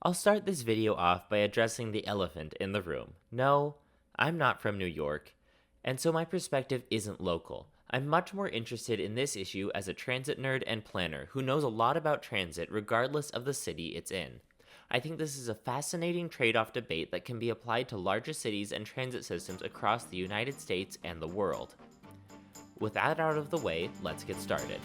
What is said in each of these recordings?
I'll start this video off by addressing the elephant in the room. No, I'm not from New York, and so my perspective isn't local. I'm much more interested in this issue as a transit nerd and planner who knows a lot about transit regardless of the city it's in. I think this is a fascinating trade-off debate that can be applied to larger cities and transit systems across the United States and the world. With that out of the way, let's get started.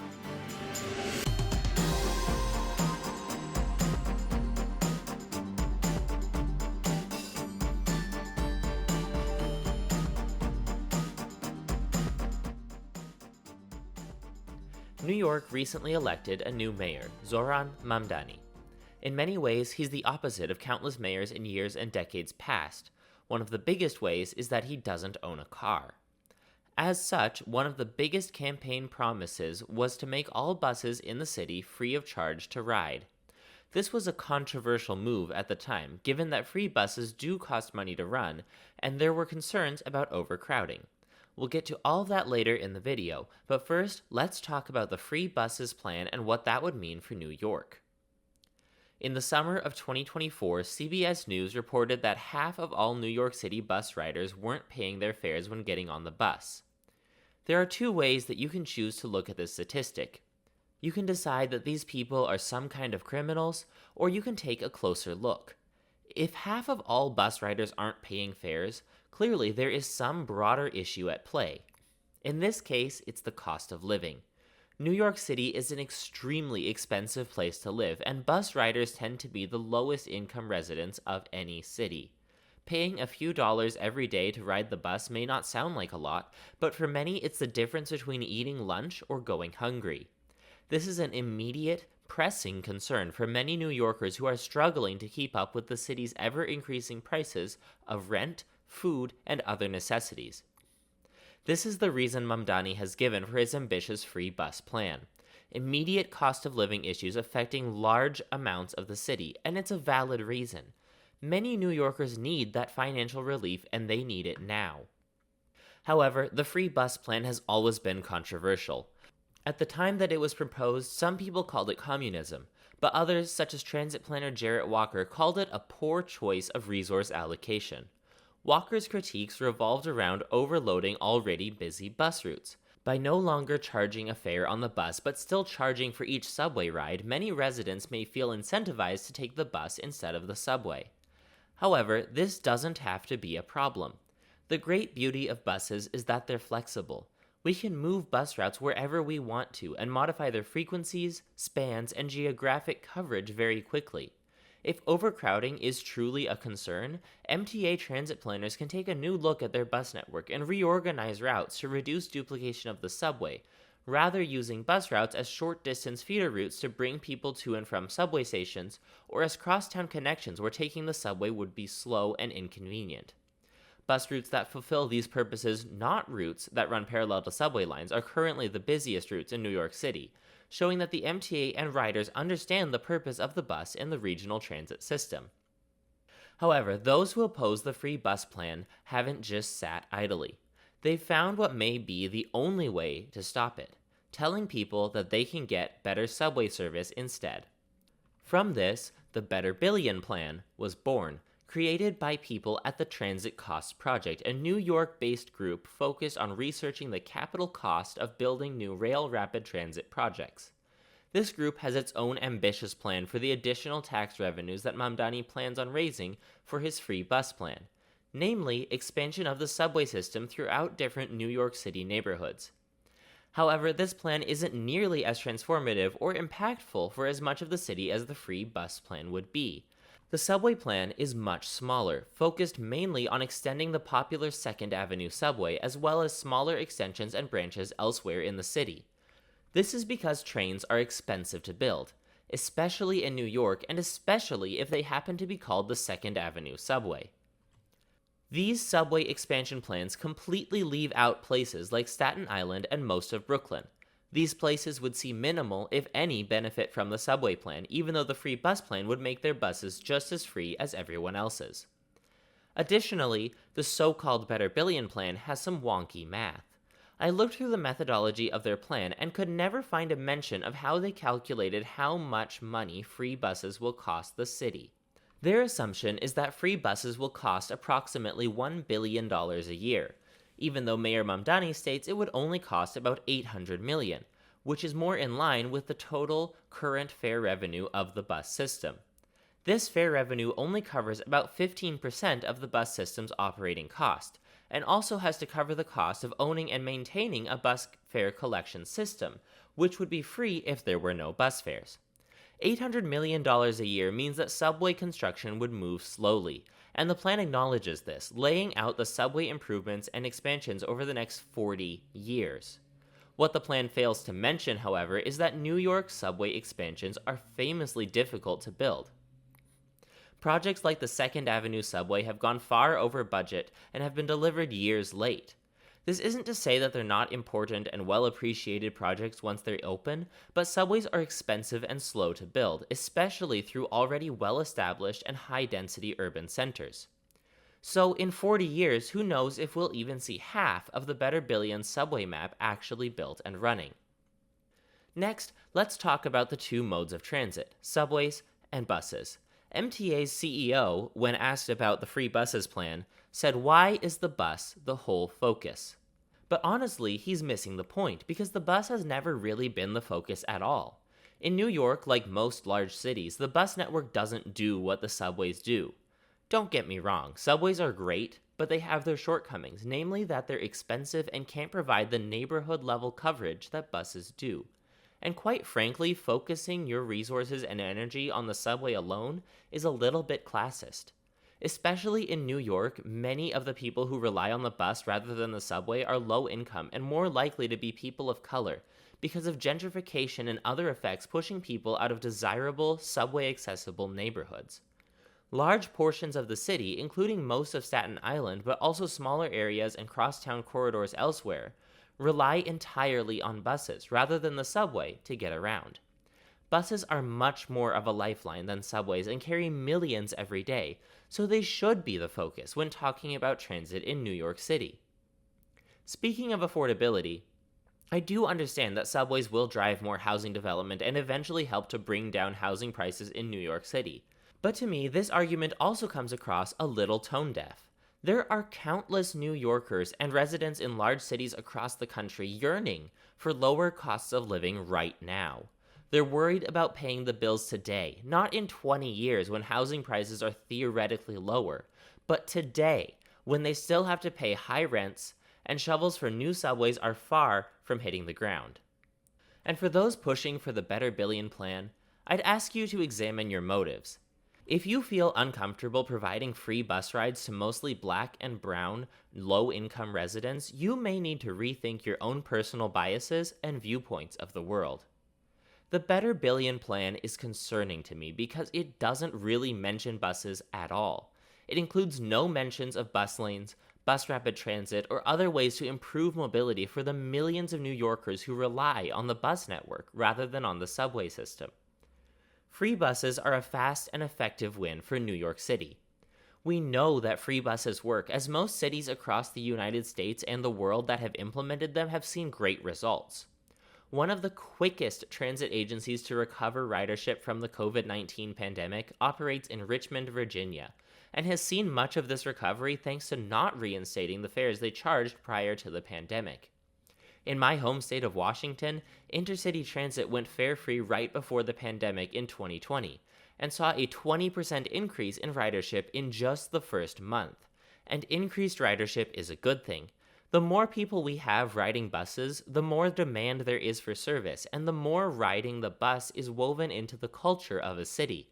New York recently elected a new mayor, Zohran Mamdani. In many ways, he's the opposite of countless mayors in years and decades past. One of the biggest ways is that he doesn't own a car. As such, one of the biggest campaign promises was to make all buses in the city free of charge to ride. This was a controversial move at the time, given that free buses do cost money to run, and there were concerns about overcrowding. We'll get to all of that later in the video, but first, let's talk about the free buses plan and what that would mean for New York. In the summer of 2024, CBS News reported that half of all New York City bus riders weren't paying their fares when getting on the bus. There are two ways that you can choose to look at this statistic. You can decide that these people are some kind of criminals, or you can take a closer look. If half of all bus riders aren't paying fares, clearly there is some broader issue at play. In this case, it's the cost of living. New York City is an extremely expensive place to live, and bus riders tend to be the lowest income residents of any city. Paying a few dollars every day to ride the bus may not sound like a lot, but for many it's the difference between eating lunch or going hungry. This is an immediate, pressing concern for many New Yorkers who are struggling to keep up with the city's ever-increasing prices of rent, food, and other necessities. This is the reason Mamdani has given for his ambitious free bus plan. Immediate cost of living issues affecting large amounts of the city, and it's a valid reason. Many New Yorkers need that financial relief, and they need it now. However, the free bus plan has always been controversial. At the time that it was proposed, some people called it communism, but others, such as transit planner Jarrett Walker, called it a poor choice of resource allocation. Walker's critiques revolved around overloading already busy bus routes. By no longer charging a fare on the bus but still charging for each subway ride, many residents may feel incentivized to take the bus instead of the subway. However, this doesn't have to be a problem. The great beauty of buses is that they're flexible. We can move bus routes wherever we want to and modify their frequencies, spans, and geographic coverage very quickly. If overcrowding is truly a concern, MTA transit planners can take a new look at their bus network and reorganize routes to reduce duplication of the subway, rather using bus routes as short-distance feeder routes to bring people to and from subway stations, or as crosstown connections where taking the subway would be slow and inconvenient. Bus routes that fulfill these purposes, not routes that run parallel to subway lines, are currently the busiest routes in New York City, showing that the MTA and riders understand the purpose of the bus in the regional transit system. However, those who oppose the free bus plan haven't just sat idly. They've found what may be the only way to stop it, telling people that they can get better subway service instead. From this, the Better Billion Plan was born, created by people at the Transit Costs Project, a New York-based group focused on researching the capital cost of building new rail rapid transit projects. This group has its own ambitious plan for the additional tax revenues that Mamdani plans on raising for his free bus plan, namely expansion of the subway system throughout different New York City neighborhoods. However, this plan isn't nearly as transformative or impactful for as much of the city as the free bus plan would be. The subway plan is much smaller, focused mainly on extending the popular 2nd Avenue subway as well as smaller extensions and branches elsewhere in the city. This is because trains are expensive to build, especially in New York and especially if they happen to be called the 2nd Avenue subway. These subway expansion plans completely leave out places like Staten Island and most of Brooklyn. These places would see minimal, if any, benefit from the subway plan, even though the free bus plan would make their buses just as free as everyone else's. Additionally, the so-called Better Billion Plan has some wonky math. I looked through the methodology of their plan and could never find a mention of how they calculated how much money free buses will cost the city. Their assumption is that free buses will cost approximately $1 billion a year, even though Mayor Mamdani states it would only cost about $800 million, which is more in line with the total current fare revenue of the bus system. This fare revenue only covers about 15% of the bus system's operating cost, and also has to cover the cost of owning and maintaining a bus fare collection system, which would be free if there were no bus fares. $800 million a year means that subway construction would move slowly, and the plan acknowledges this, laying out the subway improvements and expansions over the next 40 years. What the plan fails to mention, however, is that New York's subway expansions are famously difficult to build. Projects like the 2nd Avenue subway have gone far over budget and have been delivered years late. This isn't to say that they're not important and well-appreciated projects once they open, but subways are expensive and slow to build, especially through already well-established and high-density urban centers. So in 40 years, who knows if we'll even see half of the Better Billion subway map actually built and running. Next, let's talk about the two modes of transit, subways and buses. MTA's CEO, when asked about the free buses plan, said, "Why is the bus the whole focus?" But honestly, he's missing the point, because the bus has never really been the focus at all. In New York, like most large cities, the bus network doesn't do what the subways do. Don't get me wrong, subways are great, but they have their shortcomings, namely that they're expensive and can't provide the neighborhood-level coverage that buses do. And quite frankly, focusing your resources and energy on the subway alone is a little bit classist. Especially in New York, many of the people who rely on the bus rather than the subway are low income and more likely to be people of color, because of gentrification and other effects pushing people out of desirable, subway-accessible neighborhoods. Large portions of the city, including most of Staten Island, but also smaller areas and crosstown corridors elsewhere, rely entirely on buses rather than the subway to get around. Buses are much more of a lifeline than subways and carry millions every day, so they should be the focus when talking about transit in New York City. Speaking of affordability, I do understand that subways will drive more housing development and eventually help to bring down housing prices in New York City. But to me, this argument also comes across a little tone-deaf. There are countless New Yorkers and residents in large cities across the country yearning for lower costs of living right now. They're worried about paying the bills today, not in 20 years when housing prices are theoretically lower, but today, when they still have to pay high rents and shovels for new subways are far from hitting the ground. And for those pushing for the Better Billion plan, I'd ask you to examine your motives. If you feel uncomfortable providing free bus rides to mostly black and brown, low-income residents, you may need to rethink your own personal biases and viewpoints of the world. The Better Billion plan is concerning to me because it doesn't really mention buses at all. It includes no mentions of bus lanes, bus rapid transit, or other ways to improve mobility for the millions of New Yorkers who rely on the bus network rather than on the subway system. Free buses are a fast and effective win for New York City. We know that free buses work, as most cities across the United States and the world that have implemented them have seen great results. One of the quickest transit agencies to recover ridership from the COVID-19 pandemic operates in Richmond, Virginia, and has seen much of this recovery thanks to not reinstating the fares they charged prior to the pandemic. In my home state of Washington, intercity transit went fare-free right before the pandemic in 2020, and saw a 20% increase in ridership in just the first month. And increased ridership is a good thing. The more people we have riding buses, the more demand there is for service, and the more riding the bus is woven into the culture of a city.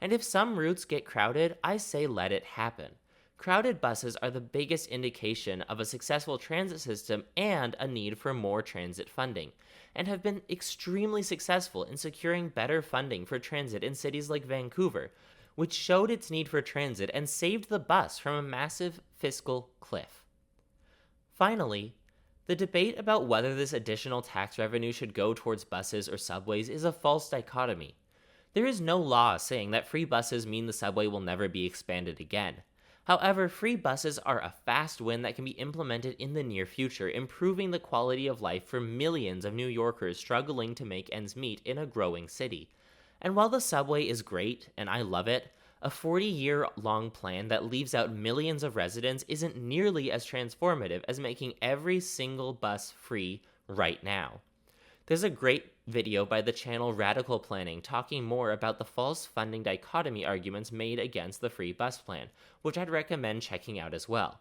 And if some routes get crowded, I say let it happen. Crowded buses are the biggest indication of a successful transit system and a need for more transit funding, and have been extremely successful in securing better funding for transit in cities like Vancouver, which showed its need for transit and saved the bus from a massive fiscal cliff. Finally, the debate about whether this additional tax revenue should go towards buses or subways is a false dichotomy. There is no law saying that free buses mean the subway will never be expanded again. However, free buses are a fast win that can be implemented in the near future, improving the quality of life for millions of New Yorkers struggling to make ends meet in a growing city. And while the subway is great, and I love it, A 40-year-long plan that leaves out millions of residents isn't nearly as transformative as making every single bus free right now. There's a great video by the channel Radical Planning talking more about the false funding dichotomy arguments made against the free bus plan, which I'd recommend checking out as well.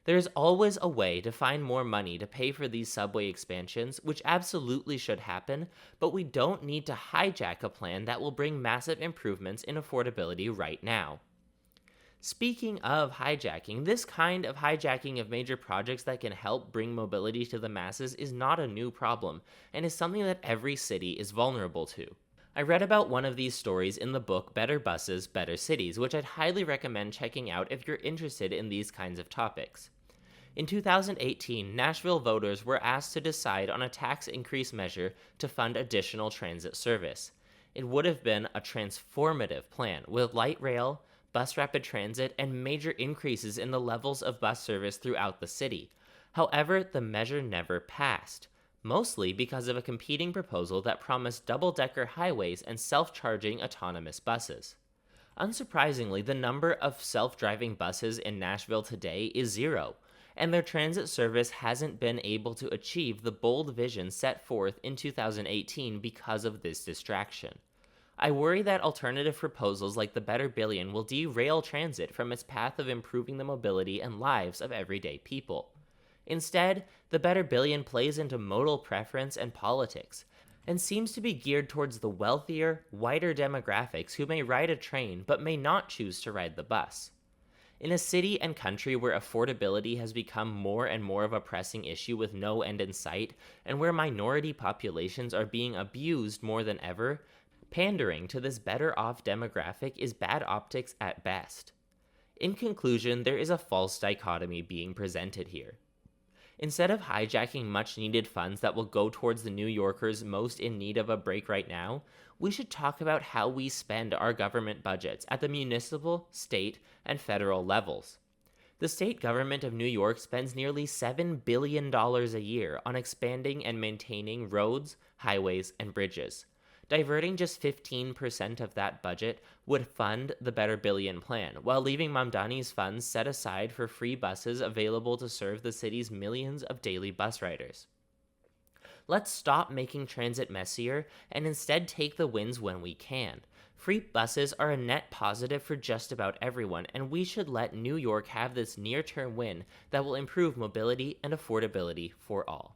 There's always a way to find more money to pay for these subway expansions, which absolutely should happen, but we don't need to hijack a plan that will bring massive improvements in affordability right now. Speaking of hijacking, this kind of hijacking of major projects that can help bring mobility to the masses is not a new problem, and is something that every city is vulnerable to. I read about one of these stories in the book Better Buses, Better Cities, which I'd highly recommend checking out if you're interested in these kinds of topics. In 2018, Nashville voters were asked to decide on a tax increase measure to fund additional transit service. It would have been a transformative plan, with light rail, bus rapid transit, and major increases in the levels of bus service throughout the city. However, the measure never passed, mostly because of a competing proposal that promised double-decker highways and self-charging autonomous buses. Unsurprisingly, the number of self-driving buses in Nashville today is 0, and their transit service hasn't been able to achieve the bold vision set forth in 2018 because of this distraction. I worry that alternative proposals like the Better Billion will derail transit from its path of improving the mobility and lives of everyday people. Instead, the Better Billion plays into modal preference and politics, and seems to be geared towards the wealthier, whiter demographics who may ride a train but may not choose to ride the bus. In a city and country where affordability has become more and more of a pressing issue with no end in sight, and where minority populations are being abused more than ever, pandering to this better-off demographic is bad optics at best. In conclusion, there is a false dichotomy being presented here. Instead of hijacking much-needed funds that will go towards the New Yorkers most in need of a break right now, we should talk about how we spend our government budgets at the municipal, state, and federal levels. The state government of New York spends nearly $7 billion a year on expanding and maintaining roads, highways, and bridges. Diverting just 15% of that budget would fund the Better Billion plan, while leaving Mamdani's funds set aside for free buses available to serve the city's millions of daily bus riders. Let's stop making transit messier and instead take the wins when we can. Free buses are a net positive for just about everyone, and we should let New York have this near-term win that will improve mobility and affordability for all.